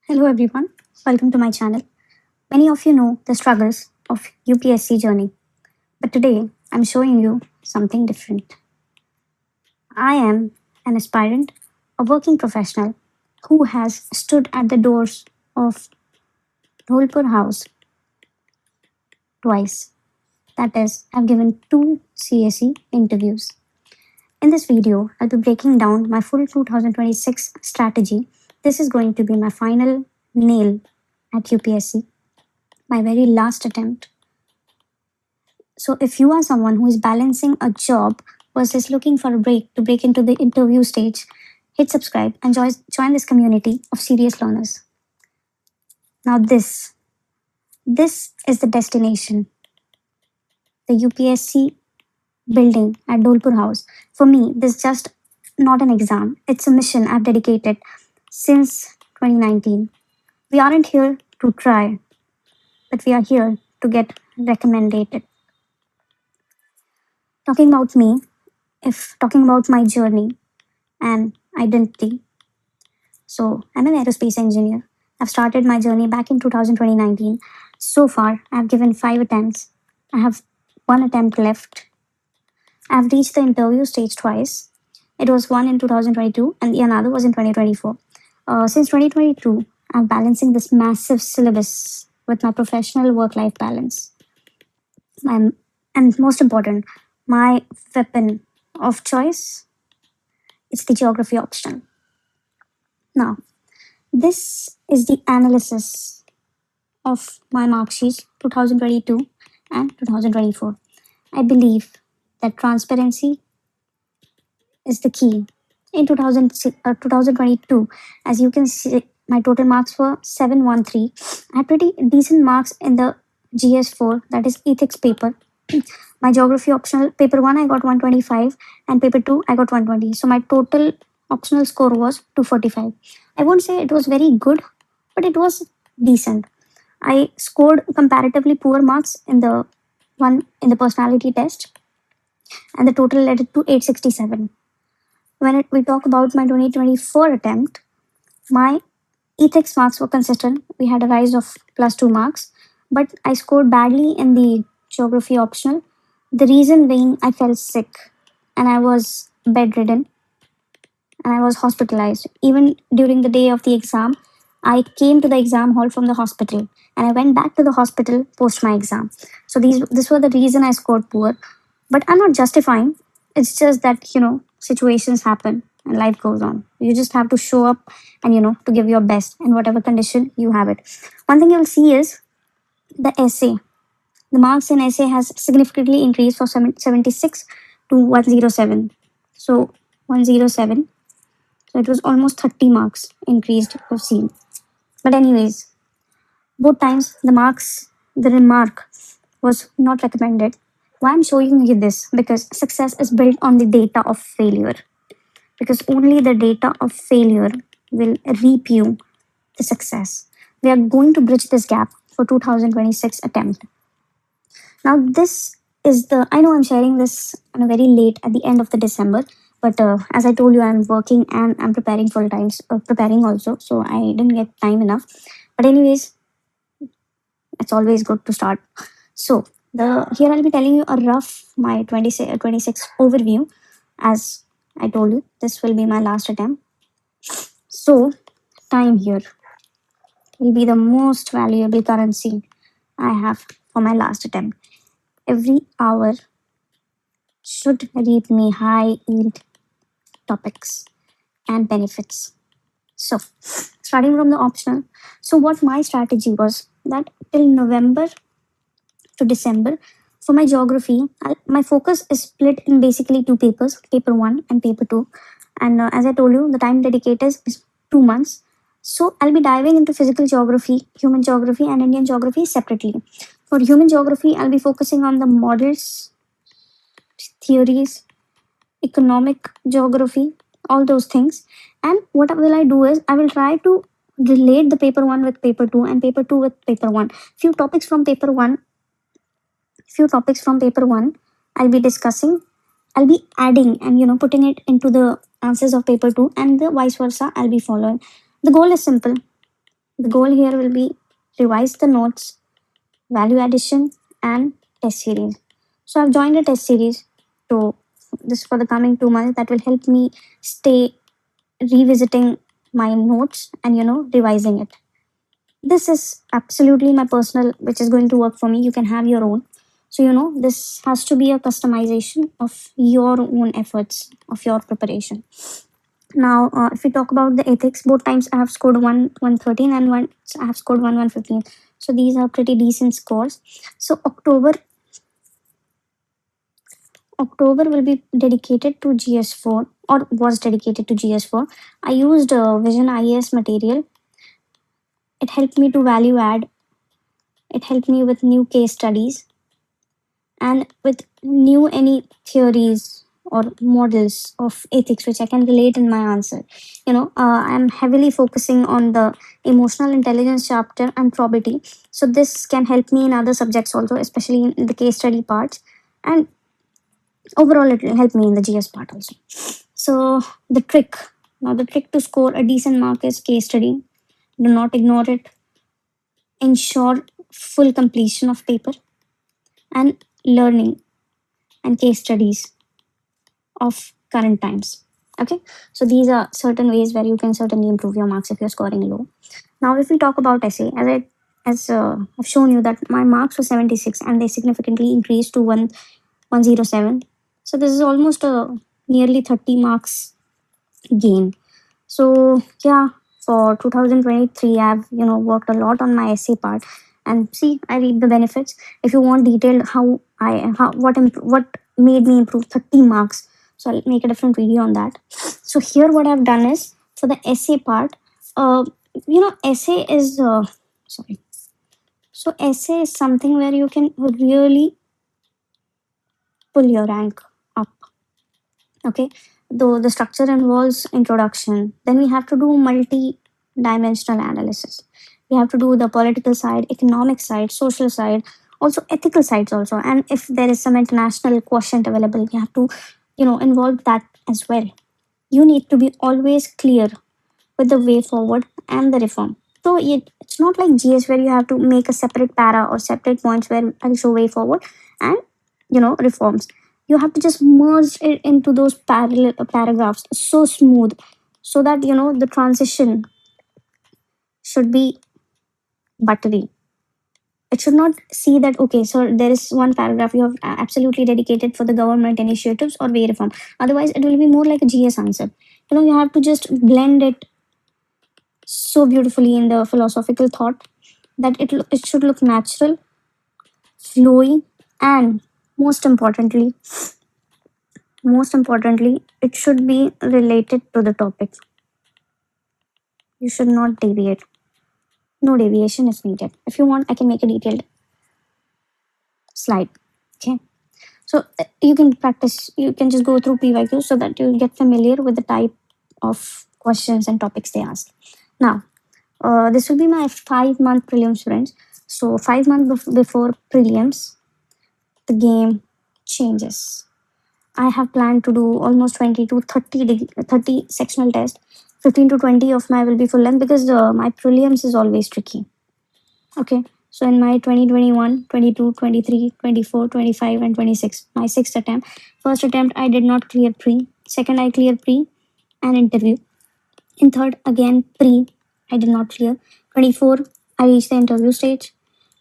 Hello everyone, welcome to my channel. Many of you know the struggles of UPSC journey, but today I'm showing you something different. I am an aspirant, a working professional who has stood at the doors of Dholpur House twice. That is, I've given two CSE interviews. In this video, I'll be breaking down my full 2026 strategy. This is going to be my final nail at UPSC, my very last attempt. So, if you are someone who is balancing a job versus looking for a break to break into the interview stage, hit subscribe and join this community of serious learners. Now, this is the destination, the UPSC building at Dholpur House. For me, this is just not an exam, it's a mission I've dedicated since 2019. We aren't here to try, but we are here to get recommended. Talking about me, if talking about my journey and identity. So, I'm an aerospace engineer. I've started my journey back in 2019. So far, I've given 5 attempts. I have one attempt left. I've reached the interview stage twice. It was one in 2022 and the another was in 2024. Since 2022, I'm balancing this massive syllabus with my professional work-life balance. And most important, my weapon of choice, it's the geography optional. Now, this is the analysis of my mark sheets 2022 and 2024. I believe that transparency is the key. In 2022, as you can see, my total marks were 713. I had pretty decent marks in the GS4, that is ethics paper. My geography optional paper 1 I got 125 and paper 2 I got 120. So my total optional score was 245. I won't say it was very good, but it was decent. I scored comparatively poor marks in the personality test, and the total led to 867. When we talk about my 2024 attempt, my ethics marks were consistent. We had a rise of +2 marks, but I scored badly in the geography optional. The reason being, I fell sick and I was bedridden and I was hospitalized. Even during the day of the exam, I came to the exam hall from the hospital and I went back to the hospital post my exam. So this were the reason I scored poor. But I'm not justifying. It's just that, situations happen and life goes on. You just have to show up and, to give your best in whatever condition you have it. One thing you'll see is the essay. The marks in essay has significantly increased from 76 to 107. So 107. So it was almost 30 marks increased, you've seen. But anyways, both times the remark was not recommended. Why I'm showing you this? Because success is built on the data of failure. Because only the data of failure will reap you the success. We are going to bridge this gap for 2026 attempt. Now this is I know I'm sharing this on a very late at the end of the December, but as I told you, I'm working and I'm preparing full time, preparing also, so I didn't get time enough. But anyways, it's always good to start. So here I'll be telling you a rough my 26 overview. As I told you, this will be my last attempt. So time here will be the most valuable currency I have for my last attempt. Every hour should reap me high yield topics and benefits. So, starting from the optional, so what my strategy was that till November to December, for my geography, my focus is split in basically two papers, paper 1 and paper 2. And as I told you, the time dedicated is 2 months. So I'll be diving into physical geography, human geography, and Indian geography separately. For human geography, I'll be focusing on the models, theories, economic geography, all those things. And what will I do is I will try to relate the paper 1 with paper 2 and paper 2 with paper 1. Few topics from paper 1 I'll be discussing. I'll be adding and putting it into the answers of paper 2, and the vice versa I'll be following. The goal is simple: The goal here will be revise the notes, value addition, and test series. So I've joined a test series to this for the coming 2 months that will help me stay revisiting my notes and revising it. This is absolutely my personal, which is going to work for me. You can have your own. So this has to be a customization of your own efforts of your preparation. Now, if we talk about the ethics, both times I have scored 113 and once I have scored 115. So these are pretty decent scores. So October will be dedicated to GS4 or was dedicated to GS4. I used Vision IAS material. It helped me to value add. It helped me with new case studies and with new any theories or models of ethics which I can relate in my answer. I'm heavily focusing on the emotional intelligence chapter and probity. So this can help me in other subjects also, especially in the case study parts. And overall, it will help me in the GS part also. So the trick to score a decent mark is case study. Do not ignore it. Ensure full completion of paper and learning and case studies of current times. Okay, so these are certain ways where you can certainly improve your marks if you're scoring low. Now, if we talk about essay, I've shown you that my marks were 76 and they significantly increased to 107. So this is almost a nearly 30 marks gain. So yeah, for 2023, I've worked a lot on my essay part, and see, I read the benefits. If you want detailed what made me improve 30 marks, so I'll make a different video on that. So here, what I've done is for the essay part, uh, essay is sorry. So essay is something where you can really pull your rank up. Okay, though the structure involves introduction, then we have to do multi-dimensional analysis. We have to do the political side, economic side, social side, also ethical sides also. And if there is some international quotient available, we have to involve that as well. You need to be always clear with the way forward and the reform. So it's not like GS where you have to make a separate para or separate points where I'll show way forward and reforms. You have to just merge it into those parallel paragraphs so smooth, so that the transition should be buttery. It should not see that okay, so there is one paragraph you have absolutely dedicated for the government initiatives or way reform. Otherwise, it will be more like a GS answer. You have to just blend it so beautifully in the philosophical thought that it should look natural, flowy, and most importantly, it should be related to the topic. You should not deviate. No deviation is needed. If you want, I can make a detailed slide. Okay. So you can practice, you can just go through PYQ so that you get familiar with the type of questions and topics they ask. Now, this will be my 5-month prelims, friends. So 5 months before prelims, the game changes. I have planned to do almost 20 to 30 sectional tests. 15 to 20 of my will be full length because my prelims is always tricky. Okay. So in my 2021, 22, 23, 24, 25, and 26, my sixth attempt. First attempt, I did not clear pre. Second, I cleared pre and interview. In third, again pre, I did not clear. 24, I reached the interview stage.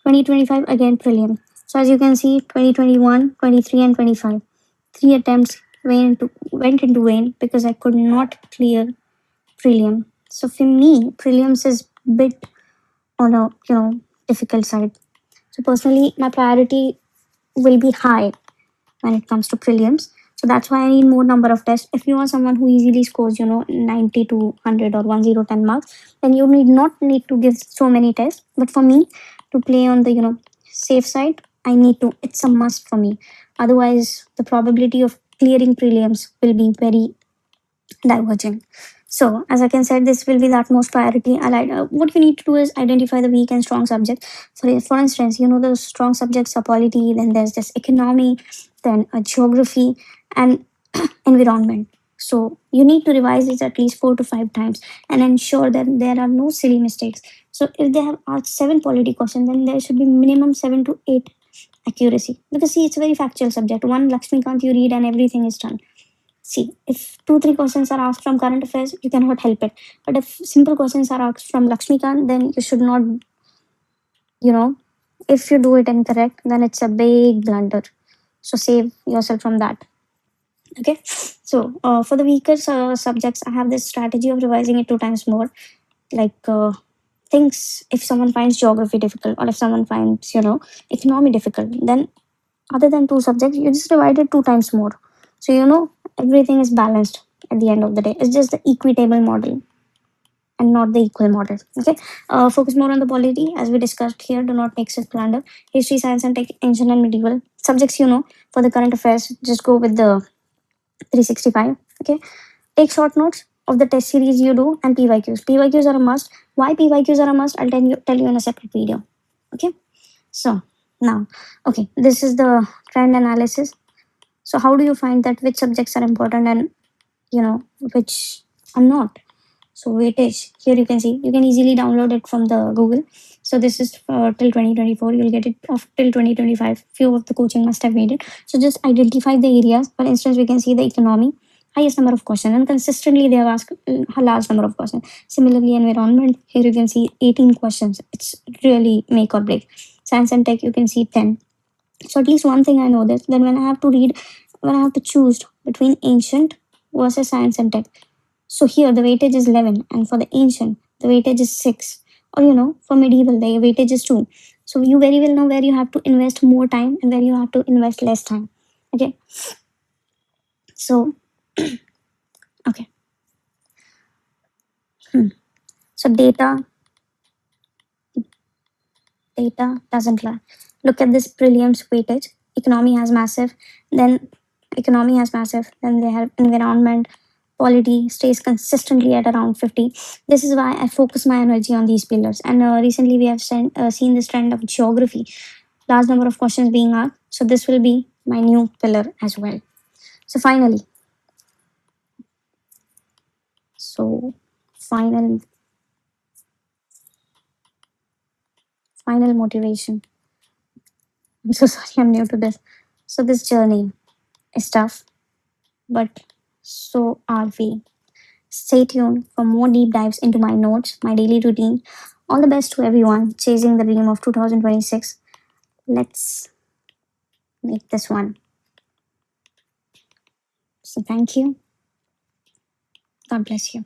2025, again prelim. So as you can see, 2021, 23, and 25. 3 attempts went into vain because I could not clear prelim. So for me, prelims is bit on a difficult side. So personally, my priority will be high when it comes to prelims. So that's why I need more number of tests. If you are someone who easily scores 90 to 100 or 1010 marks, then you not need to give so many tests. But for me, to play on the safe side, I need to. It's a must for me. Otherwise, the probability of clearing prelims will be very diverging. So, as I can say, this will be the utmost priority. What you need to do is identify the weak and strong subjects. For instance, the strong subjects are polity, then there's this economy, then geography, and environment. So you need to revise it at least 4 to 5 times and ensure that there are no silly mistakes. So if they have asked 7 polity questions, then there should be minimum 7 to 8 accuracy. Because see, it's a very factual subject. One Lakshmikant you read and everything is done. See, if 2 3 questions are asked from current affairs, you cannot help it. But if simple questions are asked from Lakshmikant, then you should not, you know, if you do it incorrect, then it's a big blunder. So save yourself from that. Okay. So for the weaker subjects, I have this strategy of revising it 2 times more. Like things, if someone finds geography difficult or if someone finds, economy difficult, then other than 2 subjects, you just divide it 2 times more. So everything is balanced at the end of the day. It's just the equitable model and not the equal model. Okay. Focus more on the polity as we discussed here. Do not mix it blunder. History, science, and tech, ancient and medieval subjects. For the current affairs, just go with the 365. Okay. Take short notes of the test series you do and PYQs. PYQs are a must. Why PYQs are a must? I'll tell you in a separate video. Okay. So now, okay, this is the trend analysis. So how do you find that which subjects are important and which are not? So weightage, here you can see, you can easily download it from the Google. So this is till 2024. You'll get it of till 2025. Few of the coaching must have made it. So just identify the areas. For instance, we can see the economy, highest number of questions, and consistently they have asked a large number of questions. Similarly, environment, here you can see 18 questions. It's really make or break. Science and tech, you can see 10. So at least one thing I know that when I have to choose between ancient versus science and tech. So here the weightage is 11, and for the ancient, the weightage is 6. Or for medieval, the weightage is 2. So you very well know where you have to invest more time and where you have to invest less time. Okay. So okay. So data doesn't lie. Look at this prelims weightage. Then economy has massive, then they have environment, quality stays consistently at around 50. This is why I focus my energy on these pillars. And recently we have seen this trend of geography, large number of questions being asked. So this will be my new pillar as well. So so final, final motivation. I'm so sorry, I'm new to this. So this journey is tough, but so are we. Stay tuned for more deep dives into my notes, my daily routine. All the best to everyone chasing the dream of 2026. Let's make this one. So, thank you. God bless you.